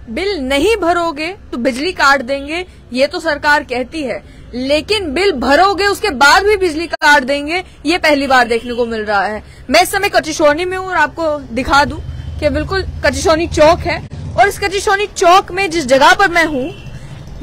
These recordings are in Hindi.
बिल नहीं भरोगे तो बिजली काट देंगे, ये तो सरकार कहती है, लेकिन बिल भरोगे उसके बाद भी बिजली काट देंगे, ये पहली बार देखने को मिल रहा है। मैं इस समय कचिशौनी में हूँ और आपको दिखा दूं कि बिल्कुल कचिशौनी चौक है, और इस कचिशौनी चौक में जिस जगह पर मैं हूँ,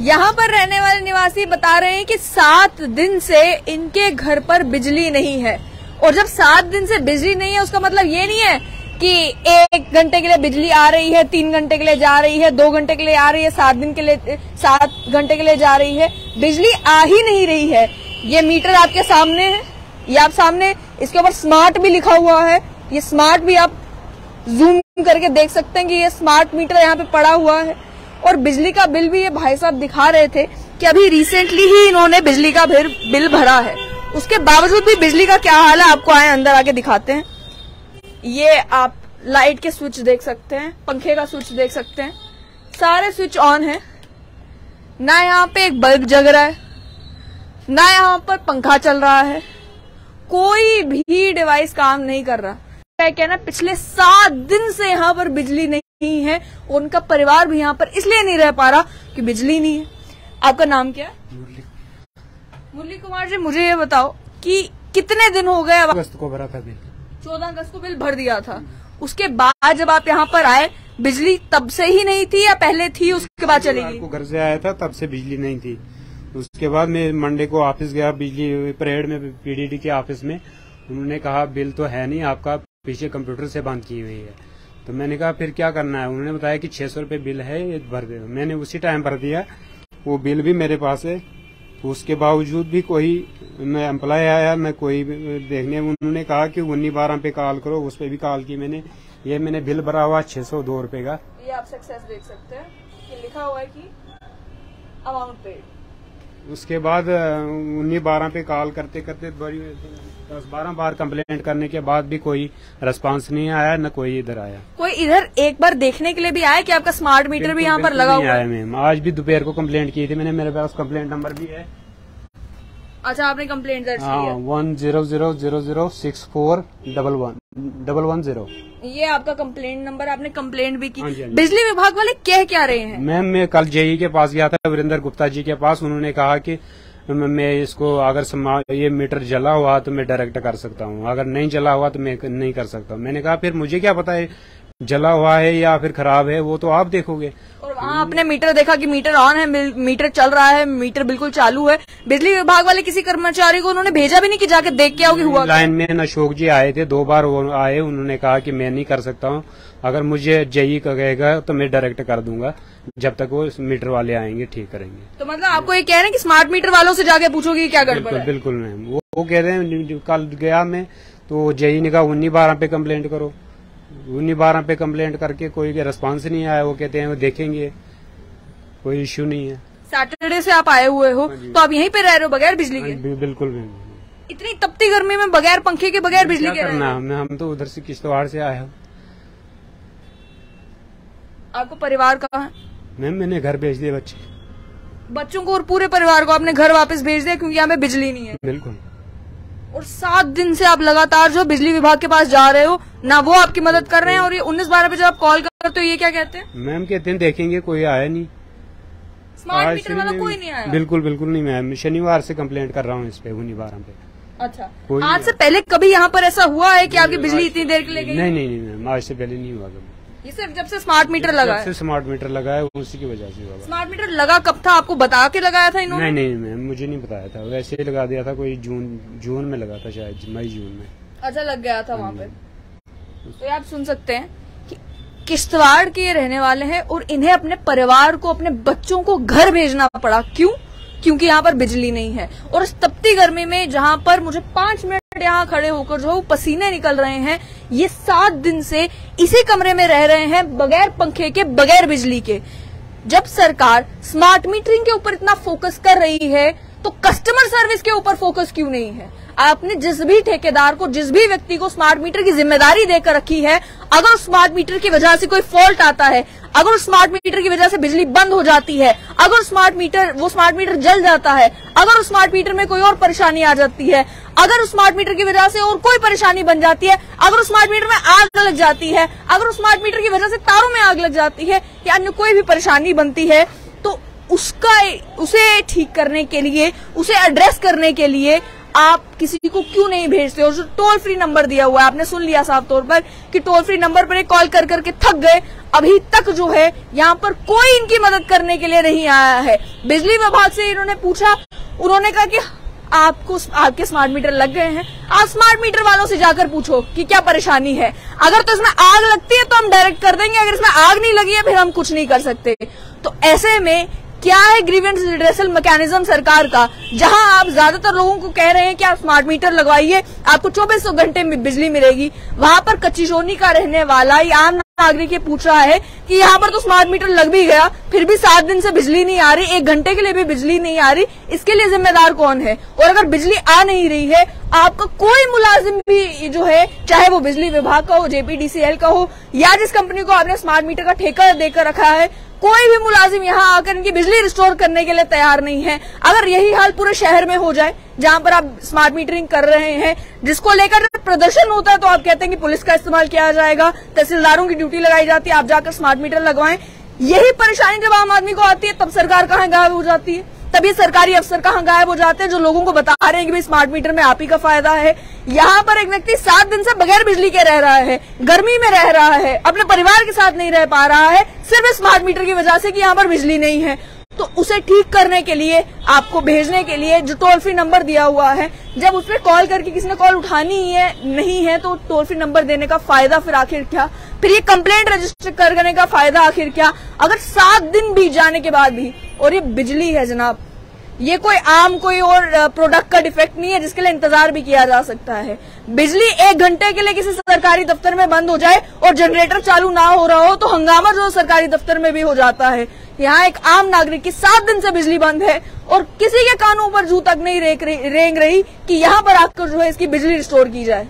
यहाँ पर रहने वाले निवासी बता रहे हैं कि 7 दिन से इनके घर पर बिजली नहीं है। और जब 7 दिन से बिजली नहीं है, उसका मतलब ये नहीं है कि 1 घंटे के लिए बिजली आ रही है, 3 घंटे के लिए जा रही है, 2 घंटे के लिए आ रही है, 7 घंटे के लिए जा रही है। बिजली आ ही नहीं रही है। ये मीटर आपके सामने है, ये आप सामने, इसके ऊपर स्मार्ट भी लिखा हुआ है। ये स्मार्ट भी आप जूम करके देख सकते हैं कि ये स्मार्ट मीटर यहाँ पे पड़ा हुआ है। और बिजली का बिल भी ये भाई साहब दिखा रहे थे कि अभी रिसेंटली ही इन्होंने बिजली का बिल भरा है, उसके बावजूद भी बिजली का क्या हाल है आपको आए अंदर आके दिखाते हैं। ये आप लाइट के स्विच देख सकते हैं, पंखे का स्विच देख सकते हैं, सारे स्विच ऑन है। ना यहाँ पे एक बल्ब जग रहा है, ना यहाँ पर पंखा चल रहा है, कोई भी डिवाइस काम नहीं कर रहा। कहना पिछले 7 दिन से यहाँ पर बिजली नहीं है, उनका परिवार भी यहाँ पर इसलिए नहीं रह पा रहा कि बिजली नहीं है। आपका नाम क्या है? मुरली कुमार जी, मुझे ये बताओ कि कितने दिन हो गए? अगस्त को भरा था बिल, 14 अगस्त को बिल भर दिया था। उसके बाद जब आप यहाँ पर आए, बिजली तब से ही नहीं थी या पहले थी उसके बाद चली गई? घर से आया था तब से बिजली नहीं थी। उसके बाद मैं मंडे को ऑफिस गया, बिजली परेड में पीडीडी के ऑफिस में। उन्होंने कहा बिल तो है नहीं आपका, पीछे कंप्यूटर से बंद की हुई है। तो मैंने कहा फिर क्या करना है? उन्होंने बताया कि 600 रुपये बिल है, ये भर दे। मैंने उसी टाइम भर दिया, वो बिल भी मेरे पास है। उसके बावजूद भी कोई न एम्प्लॉय आया न कोई देखने। उन्होंने कहा कि 1912 पे कॉल करो, उस पर भी कॉल की मैंने। ये मैंने बिल भरा हुआ 602 रुपये का। ये आप सक्सेस देख सकते हैं कि लिखा हुआ है कि अमाउंट पेड। उसके बाद 1912 पे कॉल करते करते 10-12 बार कंप्लेंट करने के बाद भी कोई रिस्पांस नहीं आया, न कोई इधर आया। कोई इधर एक बार देखने के लिए भी आया कि आपका स्मार्ट मीटर भी यहाँ पर लगा हुआ है? मैम, आज भी दोपहर को कंप्लेंट की थी मैंने, मेरे पास कंप्लेंट नंबर भी है। अच्छा, आपने कंप्लेंट दर्ज की है? 1000006411110। ये आपका कंप्लेंट नंबर, आपने कंप्लेंट भी की। बिजली विभाग वाले कह क्या रहे हैं? मैम, मैं कल जेई के पास गया था, वीरेंद्र गुप्ता जी के पास। उन्होंने कहा कि मैं इसको अगर ये मीटर जला हुआ तो मैं डायरेक्ट कर सकता हूँ, अगर नहीं जला हुआ तो मैं नहीं कर सकता। मैंने कहा फिर मुझे क्या पता है जला हुआ है या फिर खराब है, वो तो आप देखोगे। और वहाँ आपने मीटर देखा कि मीटर ऑन है, मीटर चल रहा है, मीटर बिल्कुल चालू है। बिजली विभाग वाले किसी कर्मचारी को उन्होंने भेजा भी नहीं कि जाके देख के आओ कि हुआ? लाइन में अशोक जी आए थे, 2 बार वो आए। उन्होंने कहा कि मैं नहीं कर सकता हूँ, अगर मुझे जेई कहेगा तो मैं डायरेक्ट कर दूंगा, जब तक वो मीटर वाले आएंगे ठीक करेंगे। तो मतलब आपको ये कह रहे हैं कि स्मार्ट मीटर वालों से जाके पूछोगे क्या गड़बड़ है? बिल्कुल मैम, वो कह रहे हैं। कल गया मैं तो जेई ने कहा 1912 पे कंप्लेंट करो। 1912 पे कंप्लेंट करके कोई रिस्पांस नहीं आया। वो कहते हैं वो देखेंगे, कोई इश्यू नहीं है। सैटरडे से आप आए हुए हो तो आप यहीं पे रह रहे हो बगैर बिजली के? बिल्कुल। इतनी तपती गर्मी में बगैर पंखे के, बगैर बिजली के रहना? हम तो उधर से किश्तवाड़ से आए हो। आपको परिवार कहाँ है? मैम, मैंने घर भेज दिए बच्चों को और पूरे परिवार को आपने घर वापस भेज दिया क्योंकि यहाँ पे बिजली नहीं है? बिल्कुल। और 7 दिन से आप लगातार जो बिजली विभाग के पास जा रहे हो, ना वो आपकी मदद कर रहे हैं, और ये 1912 पे जब आप कॉल करते हो ये क्या कहते हैं? मैम कहते हैं देखेंगे, कोई आया नहीं। स्मार्ट मीटर वाला कोई नहीं आया? बिल्कुल नहीं मैम, शनिवार से कंप्लेंट कर रहा हूँ इस पे 1912 पे। अच्छा, आज से पहले कभी यहाँ पर ऐसा हुआ है कि आपकी बिजली इतनी देर के लिए गई? नहीं मैम, आज से पहले नहीं हुआ कभी। ये सिर्फ जब से स्मार्ट मीटर लगा है? स्मार्ट मीटर लगा है उसी की वजह से। स्मार्ट मीटर लगा कब था? आपको बता के लगाया था इन्होंने? नहीं मैम, मुझे नहीं बताया था, वैसे ही लगा दिया था। कोई जून में लगा था, शायद मई जून में। अच्छा, लग गया था वहाँ पे। तो आप सुन सकते हैं कि किश्तवाड़ के ये रहने वाले हैं और इन्हें अपने परिवार को, अपने बच्चों को घर भेजना पड़ा। क्यों? क्योंकि यहाँ पर बिजली नहीं है। और इस तपती गर्मी में जहाँ पर मुझे 5 मिनट यहाँ खड़े होकर जो पसीने निकल रहे हैं, ये 7 दिन से इसी कमरे में रह रहे हैं बगैर पंखे के, बगैर बिजली के। जब सरकार स्मार्ट मीटरिंग के ऊपर इतना फोकस कर रही है तो कस्टमर सर्विस के ऊपर फोकस क्यों नहीं है? आपने जिस भी ठेकेदार को, जिस भी व्यक्ति को स्मार्ट मीटर की जिम्मेदारी देकर रखी है, अगर स्मार्ट मीटर की वजह से कोई फॉल्ट आता है, अगर स्मार्ट मीटर की वजह से बिजली बंद हो जाती है, अगर वो स्मार्ट मीटर जल जाता है, अगर उस स्मार्ट मीटर में कोई और परेशानी आ जाती है, अगर उस स्मार्ट मीटर की वजह से और कोई परेशानी बन जाती है, अगर उस स्मार्ट मीटर में आग लग जाती है, अगर उस स्मार्ट मीटर की वजह से तारों में आग लग जाती है या अन्य कोई भी परेशानी बनती है, तो उसे ठीक करने के लिए, उसे एड्रेस करने के लिए आप किसी को क्यों नहीं भेजते हो? जो टोल फ्री नंबर दिया हुआ है, आपने सुन लिया साफ तौर पर कि टोल फ्री नंबर पर कॉल कर करके थक गए। अभी तक जो है यहाँ पर कोई इनकी मदद करने के लिए नहीं आया है। बिजली विभाग से इन्होंने पूछा, उन्होंने कहा कि आपके स्मार्ट मीटर लग गए हैं, आप स्मार्ट मीटर वालों से जाकर पूछो कि क्या परेशानी है। अगर तो इसमें आग लगती है तो हम डायरेक्ट कर देंगे, अगर इसमें आग नहीं लगी है फिर हम कुछ नहीं कर सकते। तो ऐसे में क्या है ग्रीवेंस रिड्रेसल मैकेनिज्म सरकार का, जहां आप ज्यादातर लोगों को कह रहे हैं कि आप स्मार्ट मीटर लगवाइए, आपको 2400 घंटे में बिजली मिलेगी, वहां पर कच्ची सोनी का रहने वाला आम नागरिक ये पूछ रहा है कि यहाँ पर तो स्मार्ट मीटर लग भी गया, फिर भी 7 दिन से बिजली नहीं आ रही, 1 घंटे के लिए भी बिजली नहीं आ रही, इसके लिए जिम्मेदार कौन है? और अगर बिजली आ नहीं रही है, आपका कोई मुलाजिम भी जो है, चाहे वो बिजली विभाग का हो, JPDCL का हो, या जिस कंपनी को आपने स्मार्ट मीटर का ठेका देकर रखा है, कोई भी मुलाजिम यहाँ आकर इनकी बिजली रिस्टोर करने के लिए तैयार नहीं है। अगर यही हाल पूरे शहर में हो जाए जहां पर आप स्मार्ट मीटरिंग कर रहे हैं, जिसको लेकर प्रदर्शन होता है तो आप कहते हैं कि पुलिस का इस्तेमाल किया जाएगा, तहसीलदारों की ड्यूटी लगाई जाती है, आप जाकर स्मार्ट मीटर लगवाएं। यही परेशानी जब आम आदमी को आती है तब सरकार कहाँ गायब हो जाती है, तब ये सरकारी अफसर कहाँ गायब हो जाते हैं जो लोगों को बता रहे हैं कि भाई स्मार्ट मीटर में आप ही का फायदा है। यहाँ पर एक व्यक्ति 7 दिन से बगैर बिजली के रह रहा है, गर्मी में रह रहा है, अपने परिवार के साथ नहीं रह पा रहा है, सिर्फ स्मार्ट मीटर की वजह से कि यहाँ पर बिजली नहीं है। तो उसे ठीक करने के लिए, आपको भेजने के लिए जो टोल फ्री नंबर दिया हुआ है, जब उस पर कॉल करके किसी ने कॉल उठानी ही है नहीं है, तो टोल फ्री नंबर देने का फायदा फिर आखिर क्या? फिर ये कंप्लेंट रजिस्टर करने का फायदा आखिर क्या? अगर 7 दिन बीत जाने के बाद भी, और ये बिजली है जनाब, ये कोई और प्रोडक्ट का डिफेक्ट नहीं है जिसके लिए इंतजार भी किया जा सकता है। बिजली 1 घंटे के लिए किसी सरकारी दफ्तर में बंद हो जाए और जनरेटर चालू ना हो रहा हो तो हंगामा जो सरकारी दफ्तर में भी हो जाता है। यहाँ एक आम नागरिक की 7 दिन से बिजली बंद है और किसी के कानों पर जू तक नहीं रेंग रही कि यहाँ पर आकर जो है इसकी बिजली रिस्टोर की जाए।